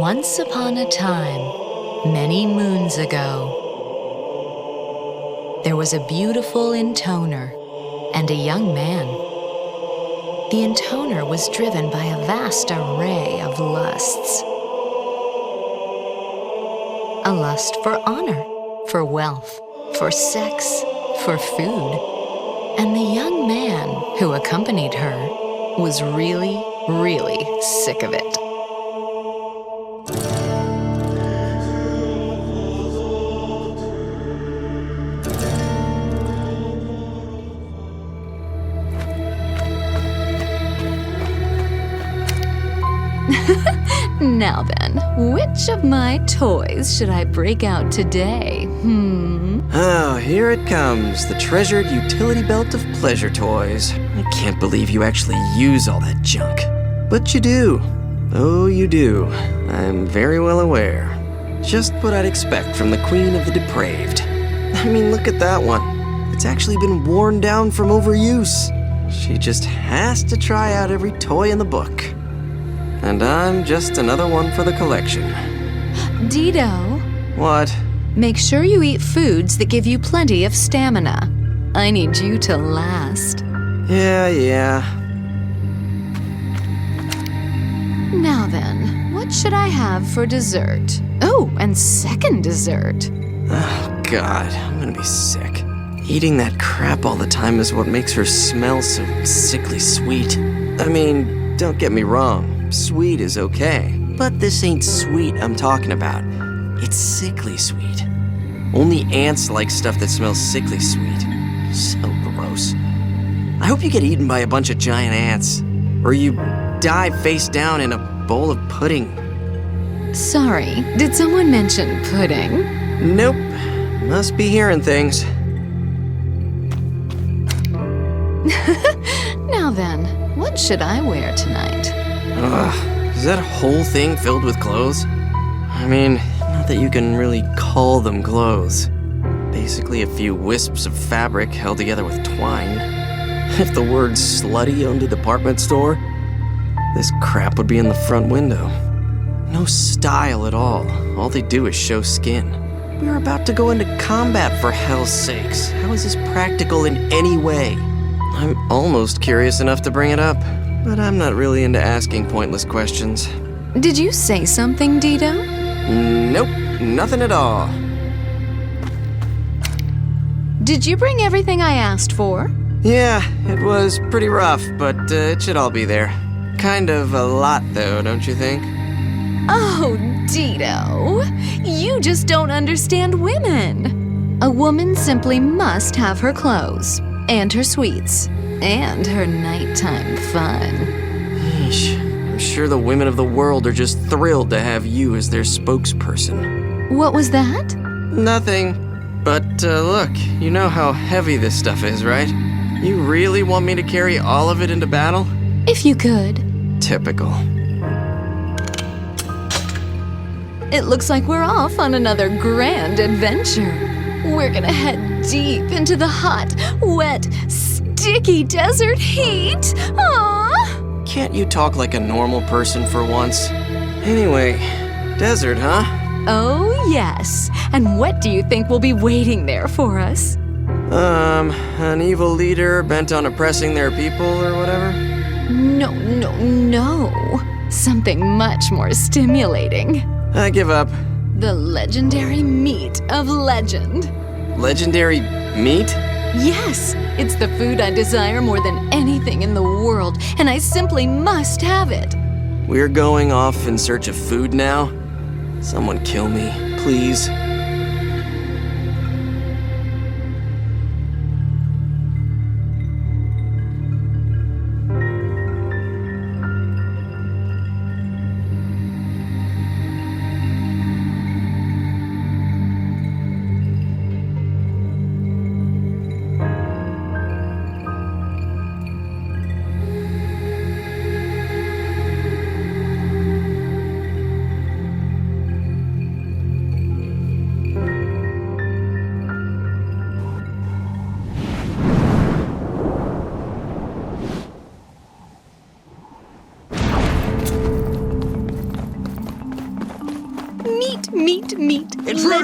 Once upon a time, many moons ago, there was a beautiful Intoner and a young man. The Intoner was driven by a vast array of lusts. A lust for honor, for wealth, for sex, for food. And the young man who accompanied her was really, really sick of it. Now then, which of my toys should I break out today? Oh, here it comes, the treasured utility belt of pleasure toys. I can't believe you actually use all that junk. But you do. Oh, you do. I'm very well aware. Just what I'd expect from the queen of the depraved. I mean, look at that one. It's actually been worn down from overuse. She just has to try out every toy in the book. And I'm just another one for the collection. Dido. What? Make sure you eat foods that give you plenty of stamina. I need you to last. Yeah. Now then, what should I have for dessert? Oh, and second dessert. Oh, God, I'm gonna be sick. Eating that crap all the time is what makes her smell so sickly sweet. I mean, don't get me wrong. Sweet is okay, but this ain't sweet I'm talking about. It's sickly sweet. Only ants like stuff that smells sickly sweet. So gross. I hope you get eaten by a bunch of giant ants, or you die face down in a bowl of pudding. Sorry, did someone mention pudding? Nope. Must be hearing things. Now then, what should I wear tonight? Ugh, is that whole thing filled with clothes? I mean, not that you can really call them clothes. Basically a few wisps of fabric held together with twine. If the word slutty owned a department store, this crap would be in the front window. No style at all. All they do is show skin. We're about to go into combat, for hell's sakes. How is this practical in any way? I'm almost curious enough to bring it up. But I'm not really into asking pointless questions. Did you say something, Dido? Nope, nothing at all. Did you bring everything I asked for? Yeah, it was pretty rough, but it should all be there. Kind of a lot, though, don't you think? Oh, Dido, you just don't understand women. A woman simply must have her clothes, and her sweets, and her nighttime fun. Yeesh. I'm sure the women of the world are just thrilled to have you as their spokesperson. What was that? Nothing. But look, you know how heavy this stuff is, right? You really want me to carry all of it into battle? If you could. Typical. It looks like we're off on another grand adventure. We're gonna head deep into the hot, wet, sticky desert heat. Aww. Can't you talk like a normal person for once? Anyway, desert, huh? Oh, yes. And what do you think will be waiting there for us? An evil leader bent on oppressing their people or whatever? No. Something much more stimulating. I give up. The legendary meat of legend. Legendary meat? Yes, it's the food I desire more than anything in the world, and I simply must have it. We're going off in search of food now? Someone kill me, please.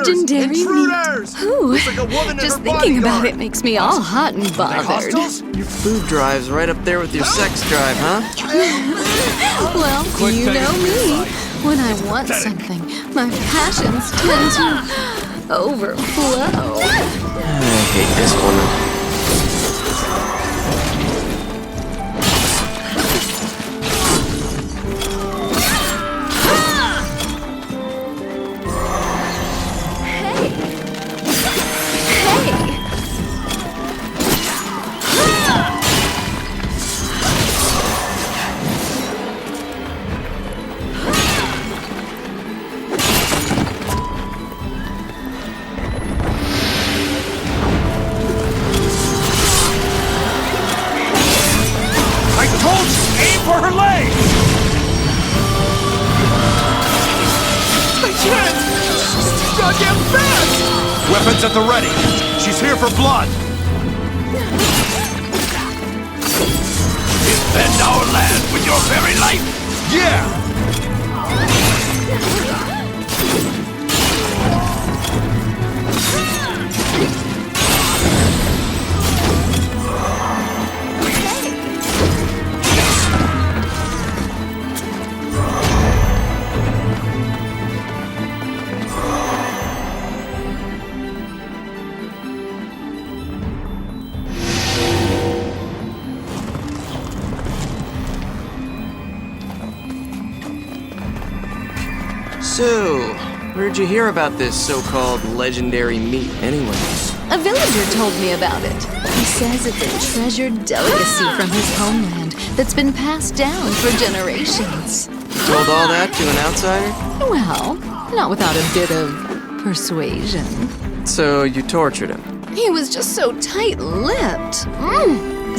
legendary meat. Intruders! Ooh, Looks like a woman and just her thinking about bodyguard. it makes me all hot and Are they bothered. hostiles? Your food drive's right up there with your sex drive, huh? Well, you know me. When I want something, my passions tend to overflow. I hate this woman. Weapons at the ready. She's here for blood. Defend our land with your very life. Yeah! So, where'd you hear about this so-called legendary meat anyways? A villager told me about it. He says it's a treasured delicacy from his homeland that's been passed down for generations. You told all that to an outsider? Well, not without a bit of persuasion. So you tortured him? He was just so tight-lipped.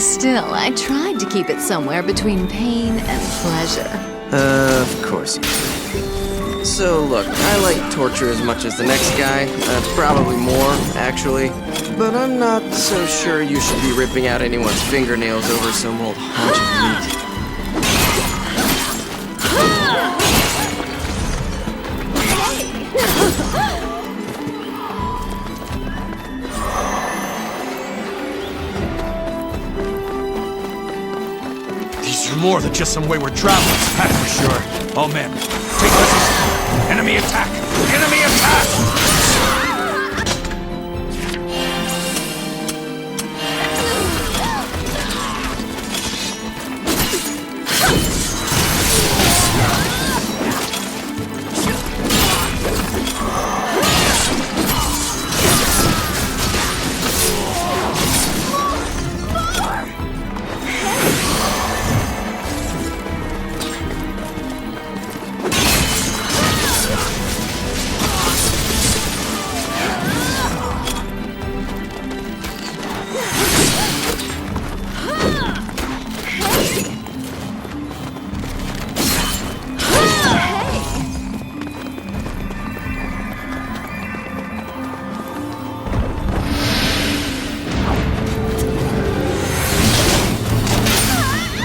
Still, I tried to keep it somewhere between pain and pleasure. Of course you did. So look, I like torture as much as the next guy. Probably more, actually. But I'm not so sure you should be ripping out anyone's fingernails over some old haunch of meat. These are more than just some wayward travelers, that's for sure. Oh man, take position. Enemy attack! Enemy attack!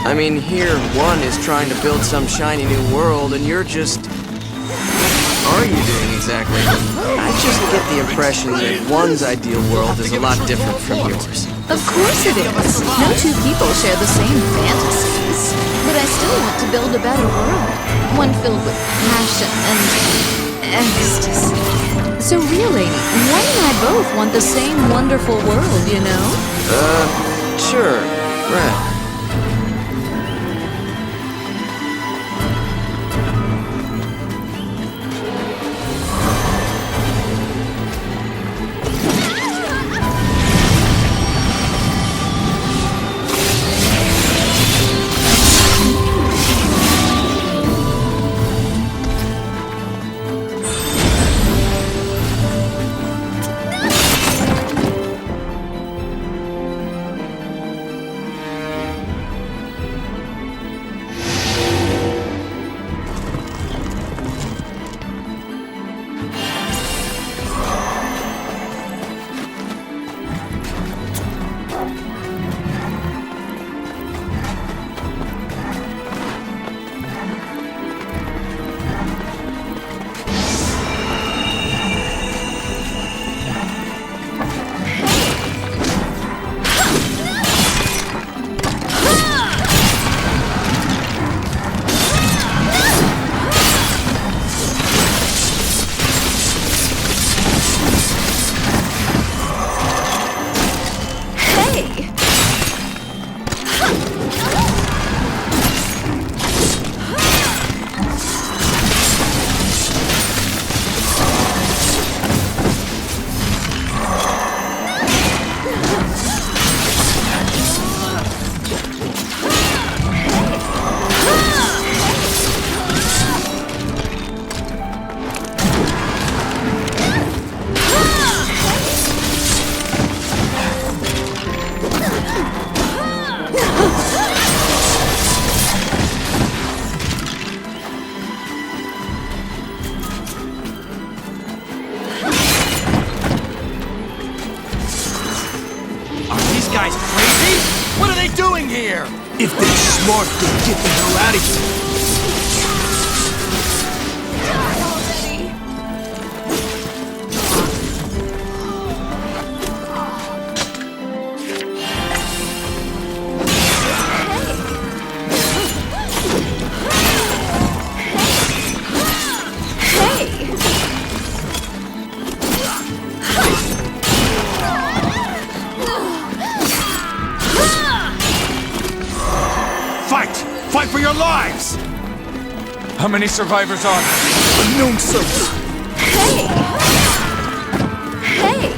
I mean, here, one is trying to build some shiny new world, and you're just... What are you doing exactly? I just get the impression that one's ideal world is a lot different from yours. Of course it is. No two people share the same fantasies. But I still want to build a better world. One filled with passion and ecstasy. So really, one and I both want the same wonderful world, you know? Sure. Right. doing here? If they're smart, they'll get the hell out of here. Fight for your lives! How many survivors are there? Unknown source. Hey! Hey!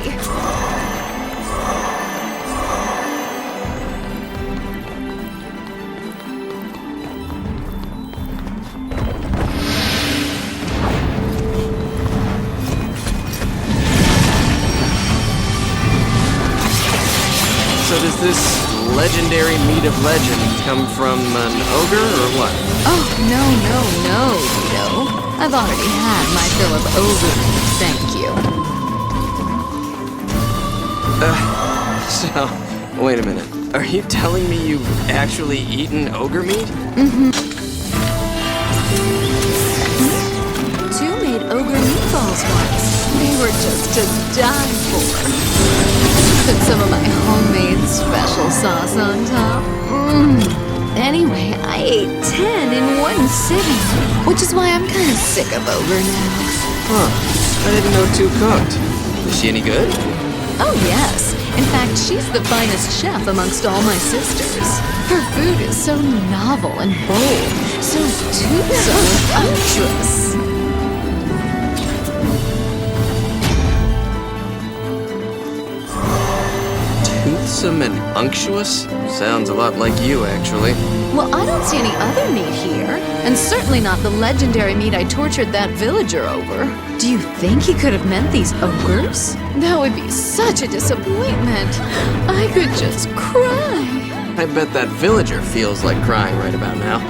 So does this legendary meat of legend come from an ogre or what? Oh, no, Tito. I've already had my fill of ogre meat, thank you. So, wait a minute. Are you telling me you've actually eaten ogre meat? Mm-hmm. Two made ogre meatballs once. They were just to die for. Put some of my homemade special sauce on top. Anyway, I ate 10 in one sitting, which is why I'm kind of sick of ogre now. Huh. I didn't know two cooked. Is she any good? Oh, yes. In fact, she's the finest chef amongst all my sisters. Her food is so novel and bold, so toothsome and unctuous. Toothsome and unctuous? Sounds a lot like you, actually. Well, I don't see any other meat here, and certainly not the legendary meat I tortured that villager over. Do you think he could have meant these ogres? That would be such a disappointment. I could just cry. I bet that villager feels like crying right about now.